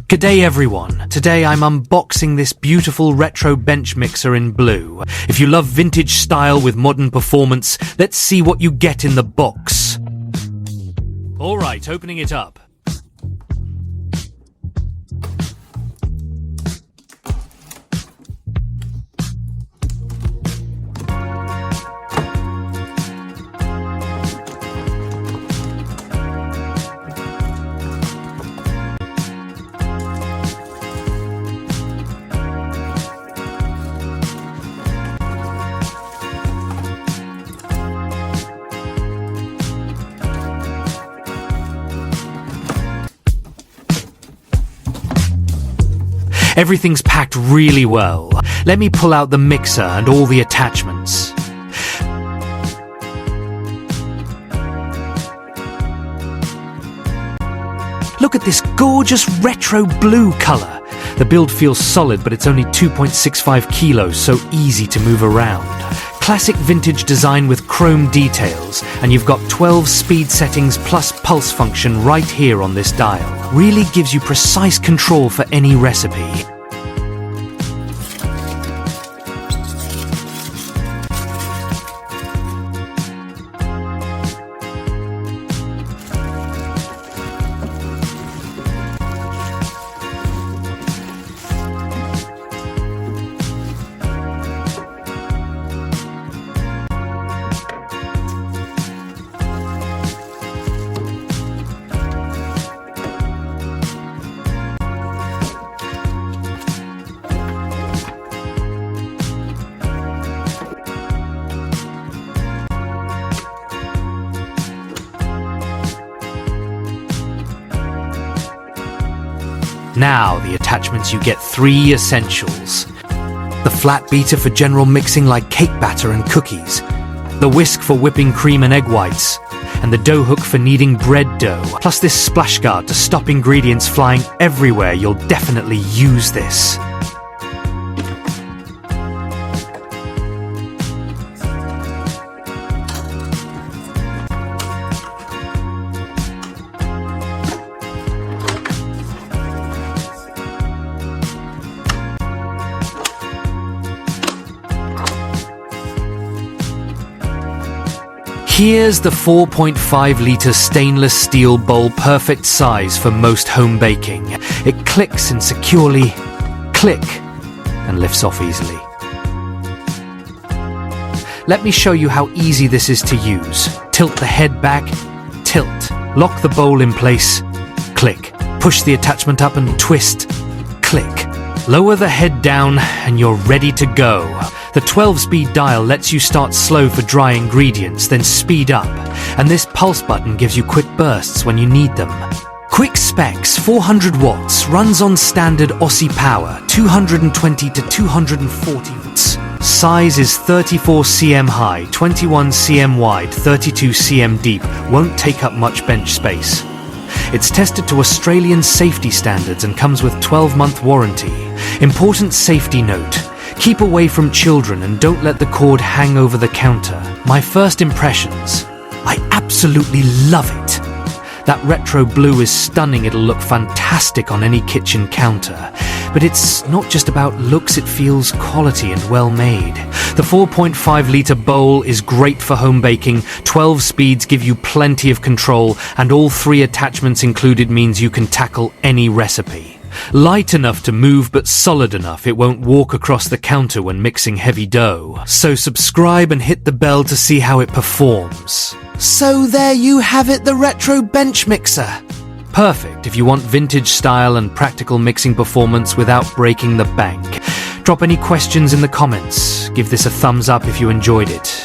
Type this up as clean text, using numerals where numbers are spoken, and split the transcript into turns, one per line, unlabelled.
G'day everyone, today I'm unboxing this beautiful retro bench mixer in blue. If you love vintage style with modern performance, let's see what you get in the box. Alright, opening it up. Everything's packed really well. Let me pull out the mixer and all the attachments. Look at this gorgeous retro blue color. The build feels solid, but it's only 2.65 kilos, so easy to move around. Classic vintage design with chrome details, and you've got 12 speed settings plus pulse function right here on this dial. Really gives you precise control for any recipe. Now, the attachments, you get 3 essentials. The flat beater for general mixing like cake batter and cookies. The whisk for whipping cream and egg whites. And the dough hook for kneading bread dough. Plus this splash guard to stop ingredients flying everywhere. You'll definitely use this. Here's the 4.5-litre stainless steel bowl, perfect size for most home baking. It clicks and securely click and lifts off easily. Let me show you how easy this is to use. Tilt the head back, tilt. Lock the bowl in place, click. Push the attachment up and twist, click. Lower the head down and you're ready to go. The 12-speed dial lets you start slow for dry ingredients, then speed up. And this pulse button gives you quick bursts when you need them. Quick specs, 400 watts, runs on standard Aussie power, 220 to 240 watts. Size is 34 cm high, 21 cm wide, 32 cm deep, won't take up much bench space. It's tested to Australian safety standards and comes with 12-month warranty. Important safety note. Keep away from children and don't let the cord hang over the counter. My first impressions. I absolutely love it. That retro blue is stunning. It'll look fantastic on any kitchen counter. But it's not just about looks, it feels quality and well made. The 4.5-litre bowl is great for home baking. 12 speeds give you plenty of control, and all 3 attachments included means you can tackle any recipe. Light enough to move, but solid enough it won't walk across the counter when mixing heavy dough. So subscribe and hit the bell to see how it performs. So there you have it, the retro bench mixer. Perfect if you want vintage style and practical mixing performance without breaking the bank. Drop any questions in the comments. Give this a thumbs up if you enjoyed it.